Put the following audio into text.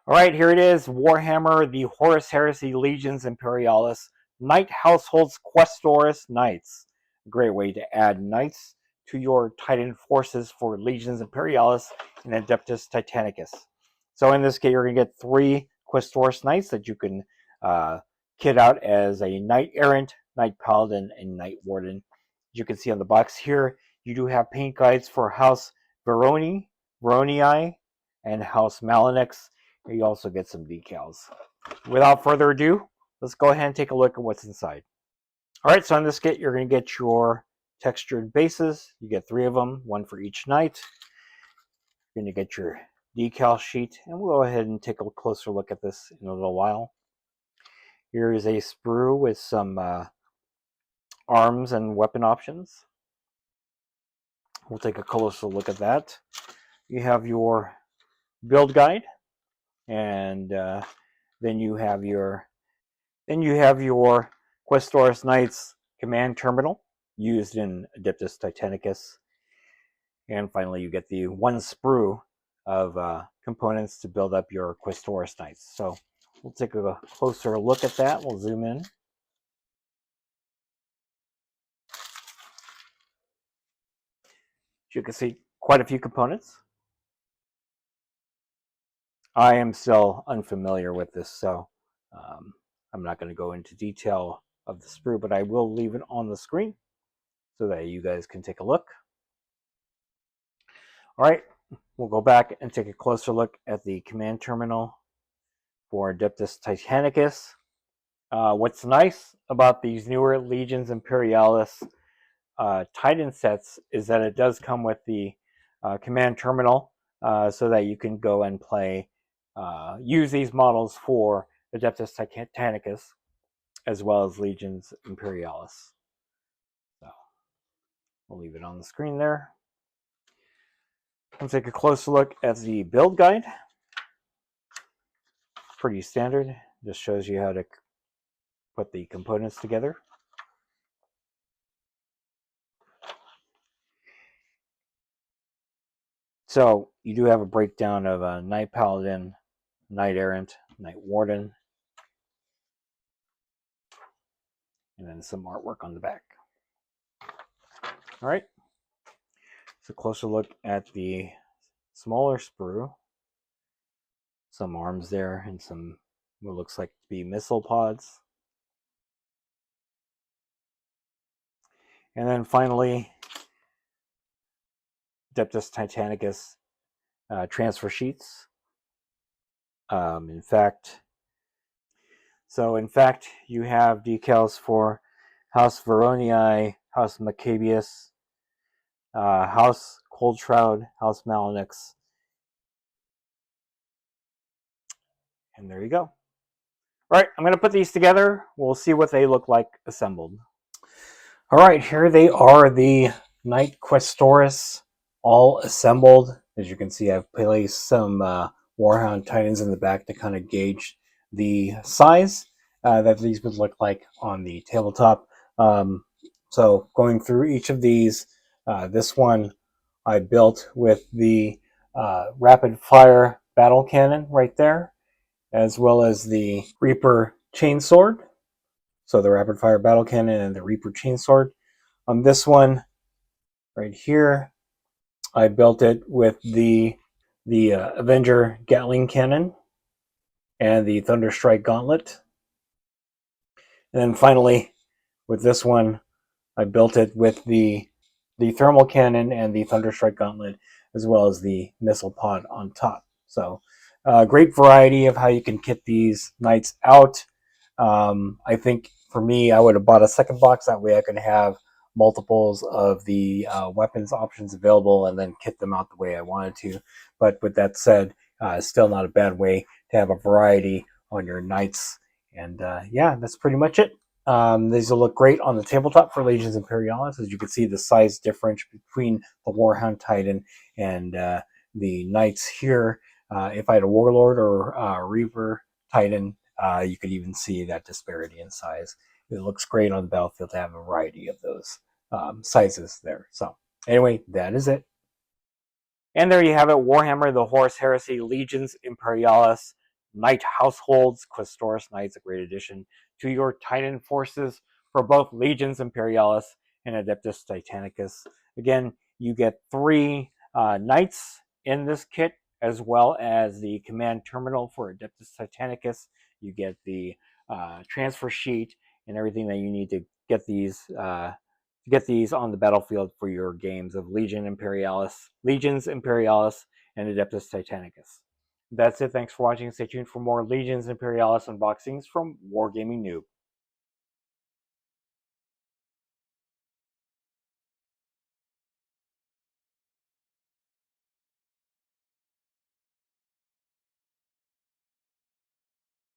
All right, here it is, Warhammer, the Horus Heresy Legions Imperialis Knight Households Questoris Knights. A great way to add knights to your Titan forces for Legions Imperialis and Adeptus Titanicus. So in this case, you're going to get 3 Questoris Knights that you can kit out as a Knight Errant, Knight Paladin, and Knight Warden. As you can see on the box here, you do have paint guides for House Veronii, and House Malinix. You also get some decals. Without further ado, let's go ahead and take a look at what's inside. All right, so on this kit, you're going to get your textured bases. You get 3 of them, 1 for each knight. You're going to get your decal sheet, and we'll go ahead and take a closer look at this in a little while. Here is a sprue with some arms and weapon options. We'll take a closer look at that. You have your build guide, and then you have your Questoris Knights command terminal used in Adeptus Titanicus, and finally you get the 1 sprue of components to build up your Questoris Knights. So we'll take a closer look at that. We'll zoom in. As you can see, quite a few components. I am still unfamiliar with this, so I'm not going to go into detail of the sprue, but I will leave it on the screen so that you guys can take a look. All right, we'll go back and take a closer look at the command terminal for Adeptus Titanicus. What's nice about these newer Legions Imperialis Titan sets is that it does come with the command terminal so that you can go and use these models for Adeptus Titanicus as well as Legions Imperialis. So we'll leave it on the screen there. Let's take a closer look at the build guide. Pretty standard, just shows you how to put the components together. So you do have a breakdown of a Knight Paladin, Knight Errant, Knight Warden, and then some artwork on the back. All right, so a closer look at the smaller sprue. Some arms there and some what looks like to be missile pods. And then finally, Adeptus Titanicus transfer sheets. In fact, you have decals for House Veronii, House Maccabeus, House Coldshroud, House Malinix, and there you go. All right, I'm going to put these together. We'll see what they look like assembled. All right, here they are, the Knight Questoris, all assembled. As you can see, I've placed some Warhound Titans in the back to kind of gauge the size that these would look like on the tabletop. So going through each of these, this one I built with the rapid fire battle cannon right there, as well as the Reaper chainsword. So the rapid fire battle cannon and the Reaper chainsword. On this one right here, I built it with the Avenger Gatling cannon and the Thunderstrike gauntlet. And then finally, with this one, I built it with the thermal cannon and the Thunderstrike gauntlet, as well as the missile pod on top. So great variety of how you can kit these knights out. I think for me, I would have bought a second box. That way I could have multiples of the weapons options available and then kit them out the way I wanted to. But with that said, still not a bad way to have a variety on your knights. And yeah, that's pretty much it. These will look great on the tabletop for Legions Imperialis. As you can see, the size difference between the Warhound Titan and the Knights here. If I had a Warlord or a Reaper Titan, you could even see that disparity in size. It looks great on the battlefield to have a variety of those sizes there. So anyway, that is it. And there you have it, Warhammer, the Horus Heresy Legions Imperialis Knight Households Questoris Knights, a great addition to your Titan forces for both Legions Imperialis and Adeptus Titanicus. Again, you get 3 Knights in this kit, as well as the command terminal for Adeptus Titanicus. You get the transfer sheet and everything that you need to get these on the battlefield for your games of Legions Imperialis, and Adeptus Titanicus. That's it. Thanks for watching. Stay tuned for more Legions Imperialis unboxings from Wargaming Noob.